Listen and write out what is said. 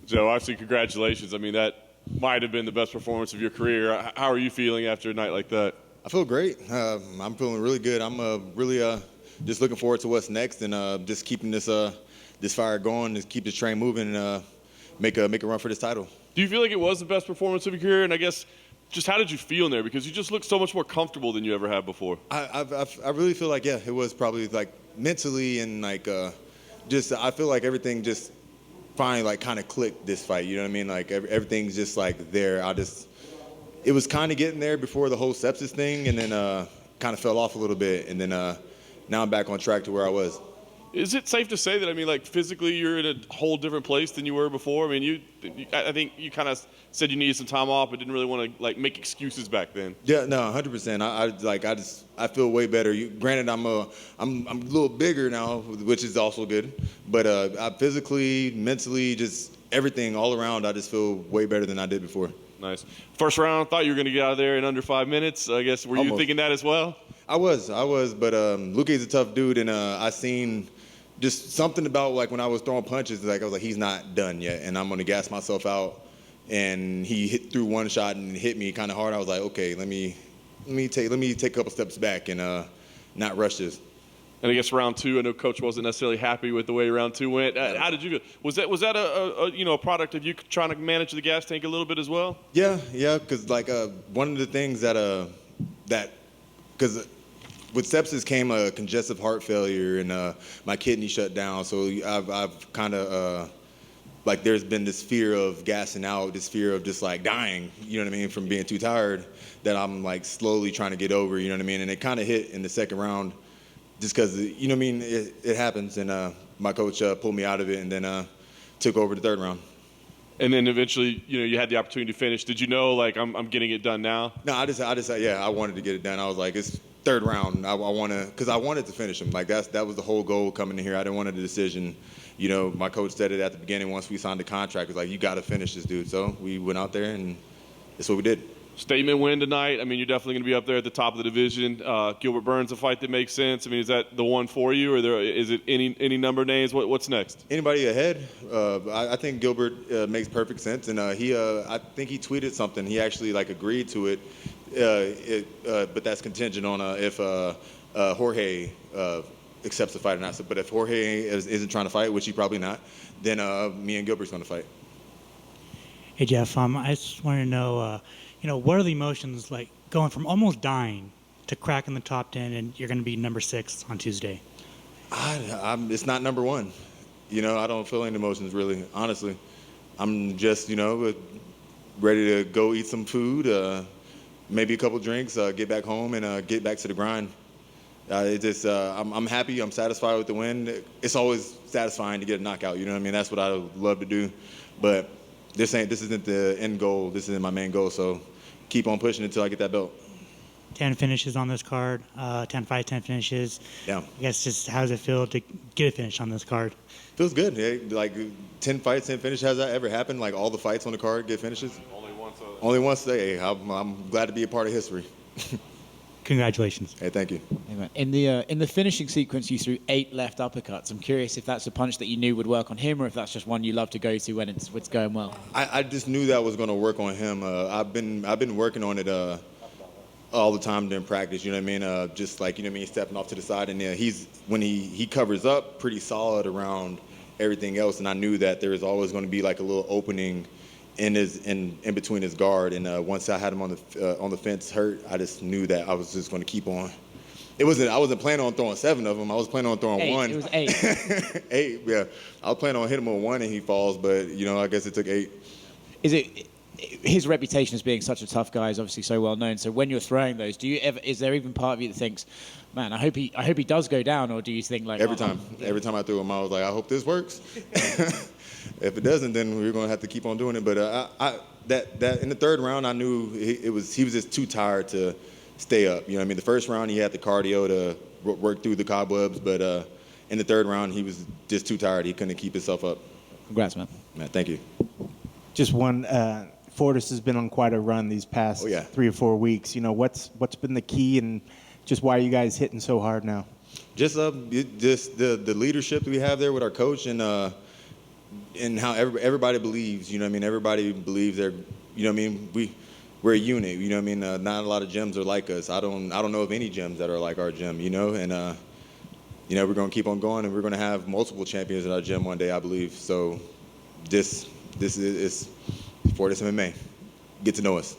Joe, obviously, congratulations. I mean, that might have been the best performance of your career. How are you feeling after a night like that? I feel great. I'm feeling really good. I'm really just looking forward to what's next and just keeping this fire going, just keep this train moving and make a run for this title. Do you feel like it was the best performance of your career? And I guess, just how did you feel in there? Because you just looked so much more comfortable than you ever have before. I really feel like, yeah, it was probably like mentally and like just I feel like everything just finally like kind of clicked this fight. You know what I mean? Like everything's just like there. It was kind of getting there before the whole sepsis thing, and then kind of fell off a little bit, and then now I'm back on track to where I was. Is it safe to say that, I mean, like physically you're in a whole different place than you were before? I mean, I think you kind of said you needed some time off, but didn't really want to like make excuses back then. Yeah, no, 100%. I feel way better. Granted, I'm a little bigger now, which is also good, but I physically, mentally, just everything all around, I just feel way better than I did before. Nice. First round, thought you were going to get out of there in under 5 minutes. I guess, were you thinking that as well? I was, but Luque's a tough dude, and I seen just something about like when I was throwing punches, like I was like, he's not done yet, and I'm gonna gas myself out. And he threw one shot and hit me kind of hard. I was like, okay, let me take a couple steps back and not rush this. And I guess round two, I know Coach wasn't necessarily happy with the way round two went. How did you feel? Was that a product of you trying to manage the gas tank a little bit as well? Yeah, because like one of the things because with sepsis came a congestive heart failure and my kidney shut down. So I've kind of like there's been this fear of gassing out, this fear of just like dying, you know what I mean, from being too tired that I'm like slowly trying to get over, you know what I mean? And it kind of hit in the second round just because, you know what I mean, it happens. And my coach pulled me out of it and then took over the third round. And then eventually, you had the opportunity to finish. Did you know, like, I'm getting it done now? No, I wanted to get it done. I was like, it's third round. I wanted to finish him. Like that was the whole goal coming in here. I didn't want a decision. You know, my coach said it at the beginning once we signed the contract. It was like, you got to finish this dude. So we went out there and that's what we did. Statement win tonight. I mean, you're definitely going to be up there at the top of the division. Gilbert Burns, a fight that makes sense. I mean, is that the one for you, or is it any number of names? What's next? Anybody ahead? I think Gilbert makes perfect sense, and I think he tweeted something. He actually like agreed to it, but that's contingent on if Jorge accepts the fight or not. But if Jorge isn't trying to fight, which he probably not, then me and Gilbert's going to fight. Hey Jeff, I just wanted to know. What are the emotions like going from almost dying to cracking the top 10 and you're going to be number 6 on Tuesday? It's not number 1. I don't feel any emotions really, honestly. I'm just, ready to go eat some food, maybe a couple drinks, get back home and get back to the grind. I'm happy. I'm satisfied with the win. It's always satisfying to get a knockout. You know what I mean? That's what I love to do. But this isn't the end goal. This isn't my main goal. So keep on pushing until I get that belt. 10 finishes on this card, 10 fights, 10 finishes. Yeah. I guess just how does it feel to get a finish on this card? Feels good. Yeah, like 10 fights, 10 finishes. Has that ever happened? Like all the fights on the card get finishes? Only once. Hey, I'm glad to be a part of history. Congratulations. Hey, thank you. In the finishing sequence, you threw 8 left uppercuts. I'm curious if that's a punch that you knew would work on him, or if that's just one you love to go to when it's going well. I just knew that was going to work on him. I've been working on it all the time during practice. You know what I mean? Just like stepping off to the side, and when he covers up pretty solid around everything else, and I knew that there was always going to be like a little opening in between his guard, and once I had him on the fence hurt, I just knew that I was just going to keep on. I wasn't planning on throwing 7 of them. I was planning on throwing 1. It was 8. 8, yeah. I was planning on hitting him with 1 and he falls, but I guess it took 8. His reputation as being such a tough guy is obviously so well known. So when you're throwing those, is there even part of you that thinks, man, I hope he does go down, or do you think like every time I threw him, I was like, I hope this works. If it doesn't, then we're gonna have to keep on doing it. But that in the third round, I knew he was just too tired to stay up. You know what I mean? The first round, he had the cardio to work through the cobwebs, but in the third round, he was just too tired. He couldn't keep himself up. Congrats, man. Man, thank you. Just one. Fortis has been on quite a run these past 3 or 4 weeks. What's been the key, and just why are you guys hitting so hard now? Just the leadership that we have there with our coach, and and how everybody believes, you know what I mean? Everybody believes they're, you know what I mean? We're a unit, you know what I mean? Not a lot of gyms are like us. I don't know of any gyms that are like our gym, you know? And, you know, we're going to keep on going, and we're going to have multiple champions at our gym one day, I believe. So this is Fortis MMA. Get to know us.